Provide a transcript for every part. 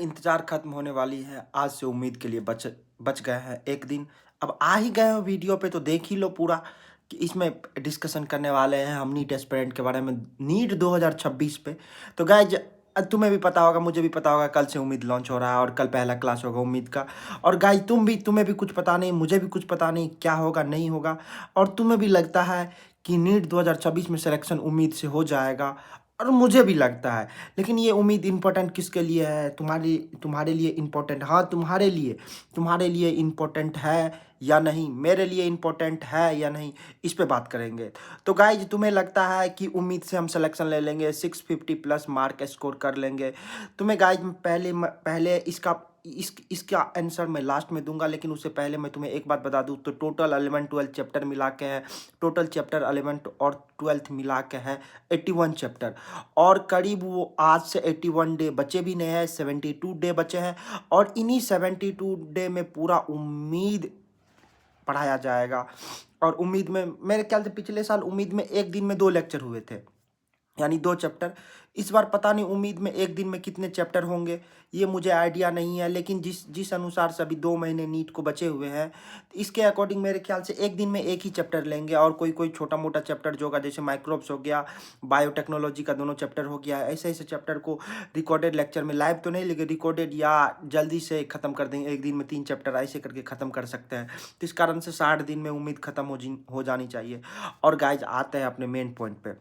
इंतजार खत्म होने वाली है। आज से उम्मीद के लिए बच बच गए हैं एक दिन। अब आ ही गए हो वीडियो पे तो देख ही लो पूरा कि इसमें डिस्कशन करने वाले हैं हम नीट एस्पिरेंट के बारे में, नीट 2026 पे। तो गाइज तुम्हें भी पता होगा, मुझे भी पता होगा, कल से उम्मीद लॉन्च हो रहा है और कल पहला क्लास होगा उम्मीद का। और गाइज तुम्हें भी कुछ पता नहीं, मुझे भी कुछ पता नहीं क्या होगा नहीं होगा। और तुम्हें भी लगता है कि नीट 2026 में सिलेक्शन उम्मीद से हो जाएगा, और मुझे भी लगता है। लेकिन ये उम्मीद इम्पोर्टेंट किसके लिए है? तुम्हारे लिए इम्पोर्टेंट, हाँ तुम्हारे लिए इम्पोर्टेंट है या नहीं, मेरे लिए इम्पोर्टेंट है या नहीं, इस पे बात करेंगे। तो गाइज तुम्हें लगता है कि उम्मीद से हम सिलेक्शन ले लेंगे, 650 प्लस मार्क स्कोर कर लेंगे? तुम्हें गाइज पहले इसका आंसर मैं लास्ट में दूंगा, लेकिन उससे पहले मैं तुम्हें एक बात बता दूं तो टोटल 11 12 चैप्टर मिला के है, टोटल चैप्टर 11 और 12 मिला के है 81 चैप्टर। और करीब वो आज से 81 डे बचे भी नहीं है, 72 डे बचे हैं। और इन्हीं 72 डे में पूरा उम्मीद पढ़ाया जाएगा। और उम्मीद में मेरे ख्याल से पिछले साल उम्मीद में एक दिन में 2 लेक्चर हुए थे, यानी 2 चैप्टर। इस बार पता नहीं उम्मीद में एक दिन में कितने चैप्टर होंगे, ये मुझे आइडिया नहीं है। लेकिन जिस जिस अनुसार से अभी 2 महीने नीट को बचे हुए हैं, इसके अकॉर्डिंग मेरे ख्याल से एक दिन में एक ही चैप्टर लेंगे। और कोई कोई छोटा मोटा चैप्टर जो होगा, जैसे माइक्रोब्स हो गया, बायोटेक्नोलॉजी का दोनों चैप्टर हो गया, ऐसे ऐसे चैप्टर को रिकॉर्डेड लेक्चर में, लाइव तो नहीं लेकिन रिकॉर्डेड या जल्दी से ख़त्म कर देंगे। एक दिन में 3 चैप्टर ऐसे करके ख़त्म कर सकते हैं। तो इस कारण से 60 दिन में उम्मीद ख़त्म हो जानी चाहिए। और गाइज आते हैं अपने मेन पॉइंट पे।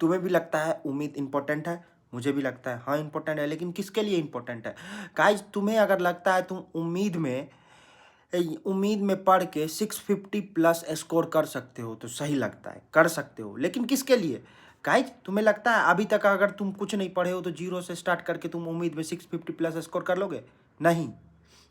तुम्हें भी लगता है उम्मीद इंपॉर्टेंट है, मुझे भी लगता है हाँ इंपॉर्टेंट है, लेकिन किसके लिए इंपॉर्टेंट है? गाइज तुम्हें अगर लगता है तुम उम्मीद में पढ़ के 650 प्लस स्कोर कर सकते हो तो सही लगता है, कर सकते हो, लेकिन किसके लिए? गाइज तुम्हें लगता है अभी तक अगर तुम कुछ नहीं पढ़े हो तो जीरो से स्टार्ट करके तुम उम्मीद में 650 प्लस स्कोर कर लोगे? नहीं।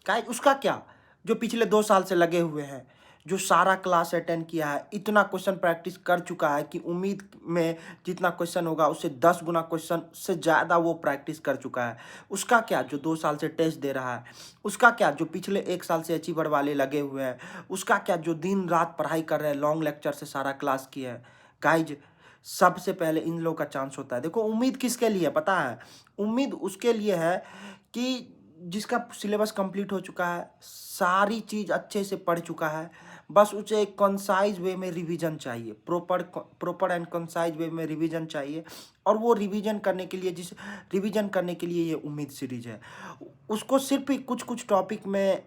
गाइज उसका क्या, जो पिछले 2 साल से लगे हुए हैं, जो सारा क्लास अटेंड किया है, इतना क्वेश्चन प्रैक्टिस कर चुका है कि उम्मीद में जितना क्वेश्चन होगा उससे 10 गुना क्वेश्चन से ज़्यादा वो प्रैक्टिस कर चुका है। उसका क्या जो 2 साल से टेस्ट दे रहा है? उसका क्या जो पिछले 1 साल से अचीवर वाले लगे हुए हैं? उसका क्या जो दिन रात पढ़ाई कर रहे हैं, लॉन्ग लेक्चर से सारा क्लास किया है? गाइज सबसे पहले इन लोगों का चांस होता है। देखो उम्मीद किसके लिए पता है? उम्मीद उसके लिए है कि जिसका सिलेबस कंप्लीट हो चुका है, सारी चीज़ अच्छे से पढ़ चुका है, बस उसे एक कंसाइज वे में रिवीजन चाहिए, प्रॉपर एंड कंसाइज वे में रिवीजन चाहिए। और वो रिवीजन करने के लिए ये उम्मीद सीरीज है। उसको सिर्फ ही कुछ कुछ टॉपिक में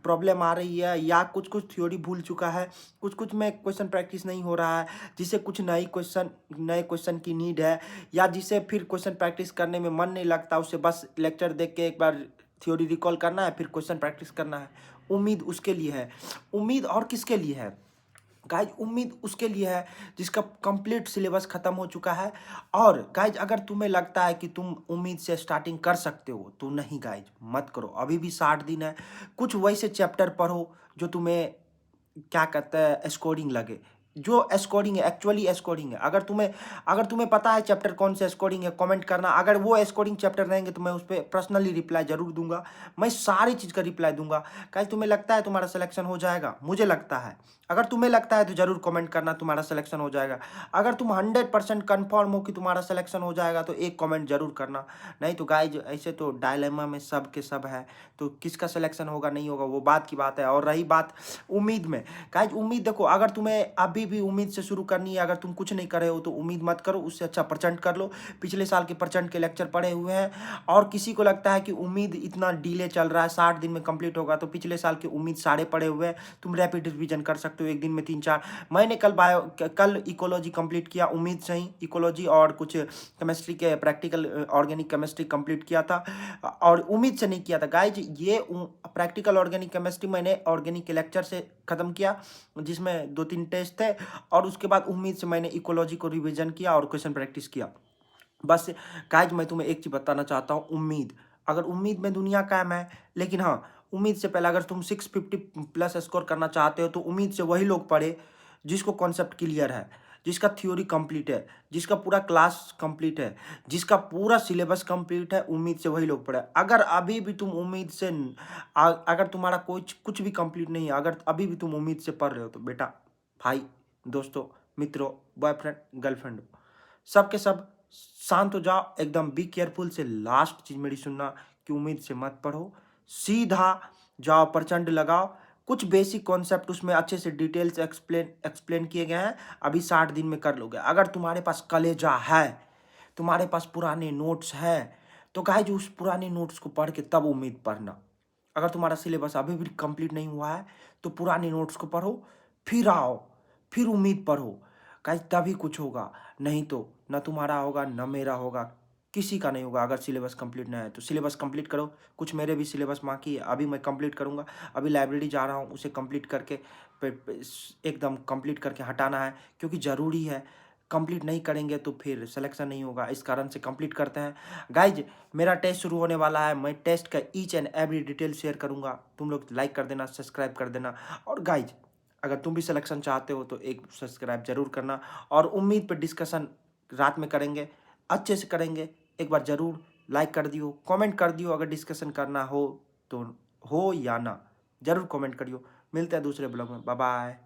प्रॉब्लम आ रही है, या कुछ कुछ थ्योरी भूल चुका है, कुछ कुछ में क्वेश्चन प्रैक्टिस नहीं हो रहा है, जिसे कुछ नए क्वेश्चन की नीड है, या जिसे फिर क्वेश्चन प्रैक्टिस करने में मन नहीं लगता, उसे बस लेक्चर देख के एक बार थ्योरी रिकॉल करना है, फिर क्वेश्चन प्रैक्टिस करना है। उम्मीद उसके लिए है। उम्मीद और किसके लिए है? गाइज उम्मीद उसके लिए है जिसका कंप्लीट सिलेबस खत्म हो चुका है। और गाइज अगर तुम्हें लगता है कि तुम उम्मीद से स्टार्टिंग कर सकते हो तो नहीं गाइज, मत करो। अभी भी 60 दिन है। कुछ वैसे चैप्टर पढ़ो जो तुम्हें क्या कहते हैं स्कोरिंग लगे, जो स्कोरिंग है, एक्चुअली स्कोरिंग है। अगर तुम्हें पता है चैप्टर कौन से स्कोरिंग है, कमेंट करना। अगर वो स्कोरिंग चैप्टर रहेंगे तो मैं उस पर पर्सनली रिप्लाई जरूर दूंगा, मैं सारी चीज़ का रिप्लाई दूंगा। कहीं तुम्हें लगता है तुम्हारा सिलेक्शन हो जाएगा? मुझे लगता है। अगर तुम्हें लगता है तो जरूर कमेंट करना तुम्हारा सिलेक्शन हो जाएगा। अगर तुम 100% कन्फर्म हो कि तुम्हारा सिलेक्शन हो जाएगा तो एक कमेंट जरूर करना। नहीं तो गाइज ऐसे तो डायलेमा में सब के सब है, तो किसका सिलेक्शन होगा नहीं होगा वो बात की बात है। और रही बात उम्मीद में, गाइज उम्मीद देखो, अगर तुम्हें अभी भी उम्मीद से शुरू करनी है, अगर तुम कुछ नहीं करे हो तो उम्मीद मत करो, उससे अच्छा प्रचंड कर लो। पिछले साल के प्रचंड के लेक्चर पढ़े हुए हैं। और किसी को लगता है कि उम्मीद इतना डिले चल रहा है, 60 दिन में कंप्लीट होगा, तो पिछले साल के उम्मीद सारे पढ़े हुए हैं, तुम रैपिड रिवीजन कर सकते हो एक दिन में 3 4। मैंने कल इकोलॉजी कंप्लीट किया उम्मीद से ही, इकोलॉजी और कुछ केमिस्ट्री के प्रैक्टिकल ऑर्गेनिक केमिस्ट्री कंप्लीट किया था, और उम्मीद से नहीं किया था गाइज। ये प्रैक्टिकल ऑर्गेनिक केमिस्ट्री मैंने ऑर्गेनिक के लेक्चर से ख़त्म किया, जिसमें 2 3 टेस्ट थे। और उसके बाद उम्मीद से मैंने इकोलॉजी को रिवीजन किया और क्वेश्चन प्रैक्टिस किया। बस गाइज मैं तुम्हें एक चीज़ बताना चाहता हूँ, अगर उम्मीद में दुनिया कायम है। लेकिन हाँ, उम्मीद से पहले अगर तुम 650 प्लस स्कोर करना चाहते हो तो उम्मीद से वही लोग पढ़े जिसको कॉन्सेप्ट क्लियर है, जिसका थ्योरी कंप्लीट है, जिसका पूरा क्लास कंप्लीट है, जिसका पूरा सिलेबस कंप्लीट है, उम्मीद से वही लोग पढ़े। अगर अभी भी तुम अगर तुम्हारा कुछ भी कंप्लीट नहीं है, अगर अभी भी तुम उम्मीद से पढ़ रहे हो तो बेटा, भाई, दोस्तों, मित्रों, बॉयफ्रेंड, गर्लफ्रेंड, सब के सब शांत हो जाओ, एकदम बी केयरफुल से लास्ट चीज़ मेरी सुनना कि उम्मीद से मत पढ़ो, सीधा जाओ प्रचंड लगाओ। कुछ बेसिक कॉन्सेप्ट उसमें अच्छे से डिटेल्स एक्सप्लेन किए गए हैं, अभी 60 दिन में कर लोगे। अगर तुम्हारे पास कलेजा है, तुम्हारे पास पुराने नोट्स हैं, तो गाइज उस पुराने नोट्स को पढ़ के तब उम्मीद पढ़ना। अगर तुम्हारा सिलेबस अभी भी कंप्लीट नहीं हुआ है तो पुराने नोट्स को पढ़ो, फिर आओ, फिर उम्मीद पढ़ो गाइज, तभी कुछ होगा। नहीं तो ना तुम्हारा होगा ना मेरा होगा, किसी का नहीं होगा। अगर सिलेबस कंप्लीट ना है तो सिलेबस कंप्लीट करो। कुछ मेरे भी सिलेबस बाकी है, अभी मैं कंप्लीट करूँगा। अभी लाइब्रेरी जा रहा हूँ, उसे कंप्लीट करके एकदम कंप्लीट करके हटाना है, क्योंकि ज़रूरी है। कंप्लीट नहीं करेंगे तो फिर सिलेक्शन नहीं होगा, इस कारण से कंप्लीट करते हैं। गाइज मेरा टेस्ट शुरू होने वाला है, मैं टेस्ट का each and every detail share करूँगा। तुम लोग लाइक कर देना, सब्सक्राइब कर देना। और गाइज अगर तुम भी सिलेक्शन चाहते हो तो एक सब्सक्राइब जरूर करना। और उम्मीद पर डिस्कशन रात में करेंगे, अच्छे से करेंगे। एक बार ज़रूर लाइक कर दियो, कमेंट कर दियो, अगर डिस्कशन करना हो तो, हो या ना, ज़रूर कमेंट करियो। मिलते हैं दूसरे ब्लॉग में, बाय बाय।